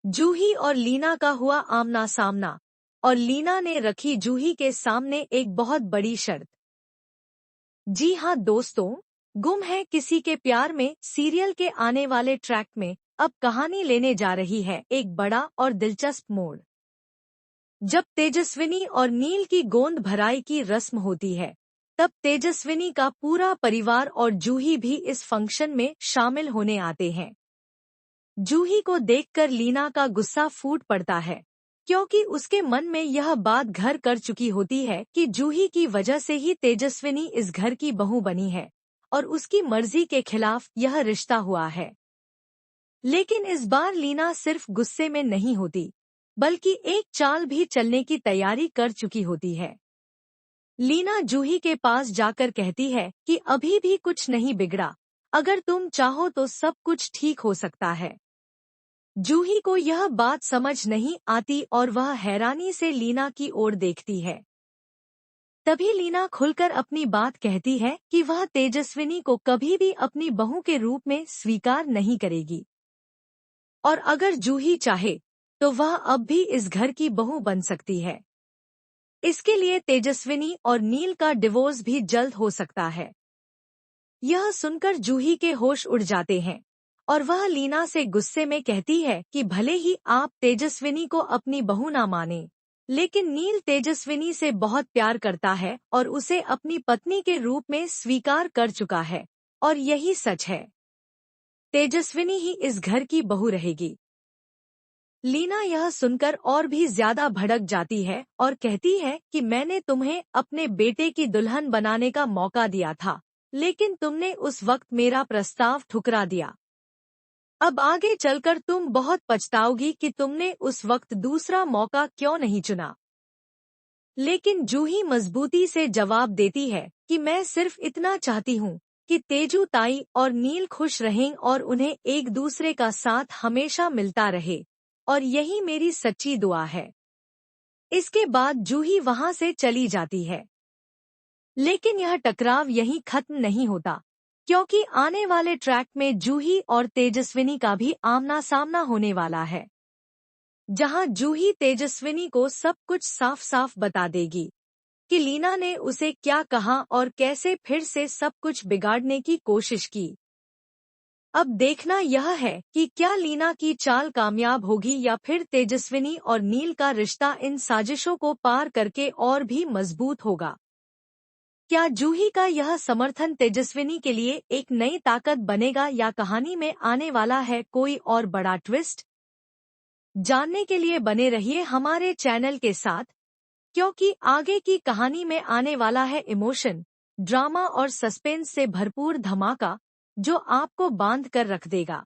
जूही और लीना का हुआ आमना सामना, और लीना ने रखी जूही के सामने एक बहुत बड़ी शर्त। जी हाँ दोस्तों, गुम है किसी के प्यार में सीरियल के आने वाले ट्रैक में अब कहानी लेने जा रही है एक बड़ा और दिलचस्प मोड़। जब तेजस्विनी और नील की गोंद भराई की रस्म होती है, तब तेजस्विनी का पूरा परिवार और जूही भी इस फंक्शन में शामिल होने आते हैं। जूही को देखकर लीना का गुस्सा फूट पड़ता है, क्योंकि उसके मन में यह बात घर कर चुकी होती है कि जूही की वजह से ही तेजस्विनी इस घर की बहू बनी है और उसकी मर्जी के खिलाफ यह रिश्ता हुआ है। लेकिन इस बार लीना सिर्फ गुस्से में नहीं होती, बल्कि एक चाल भी चलने की तैयारी कर चुकी होती है। लीना जूही के पास जाकर कहती है कि अभी भी कुछ नहीं बिगड़ा, अगर तुम चाहो तो सब कुछ ठीक हो सकता है। जूही को यह बात समझ नहीं आती और वह हैरानी से लीना की ओर देखती है। तभी लीना खुलकर अपनी बात कहती है कि वह तेजस्विनी को कभी भी अपनी बहू के रूप में स्वीकार नहीं करेगी, और अगर जूही चाहे तो वह अब भी इस घर की बहू बन सकती है। इसके लिए तेजस्विनी और नील का डिवोर्स भी जल्द हो सकता है। यह सुनकर जूही के होश उड़ जाते हैं और वह लीना से गुस्से में कहती है कि भले ही आप तेजस्विनी को अपनी बहू ना माने, लेकिन नील तेजस्विनी से बहुत प्यार करता है और उसे अपनी पत्नी के रूप में स्वीकार कर चुका है, और यही सच है। तेजस्विनी ही इस घर की बहू रहेगी। लीना यह सुनकर और भी ज्यादा भड़क जाती है और कहती है कि मैंने तुम्हें अपने बेटे की दुल्हन बनाने का मौका दिया था, लेकिन तुमने उस वक्त मेरा प्रस्ताव ठुकरा दिया। अब आगे चलकर तुम बहुत पछताओगी कि तुमने उस वक्त दूसरा मौका क्यों नहीं चुना। लेकिन जूही मजबूती से जवाब देती है कि मैं सिर्फ इतना चाहती हूँ कि तेजू ताई और नील खुश रहें और उन्हें एक दूसरे का साथ हमेशा मिलता रहे, और यही मेरी सच्ची दुआ है। इसके बाद जूही वहां से चली जाती है। लेकिन यह टकराव यहीं खत्म नहीं होता, क्योंकि आने वाले ट्रैक में जूही और तेजस्विनी का भी आमना सामना होने वाला है, जहां जूही तेजस्विनी को सब कुछ साफ साफ बता देगी कि लीना ने उसे क्या कहा और कैसे फिर से सब कुछ बिगाड़ने की कोशिश की। अब देखना यह है कि क्या लीना की चाल कामयाब होगी या फिर तेजस्विनी और नील का रिश्ता इन साजिशों को पार करके और भी मजबूत होगा। क्या जूही का यह समर्थन तेजस्विनी के लिए एक नई ताकत बनेगा या कहानी में आने वाला है कोई और बड़ा ट्विस्ट? जानने के लिए बने रहिए हमारे चैनल के साथ, क्योंकि आगे की कहानी में आने वाला है इमोशन, ड्रामा और सस्पेंस से भरपूर धमाका, जो आपको बांध कर रख देगा।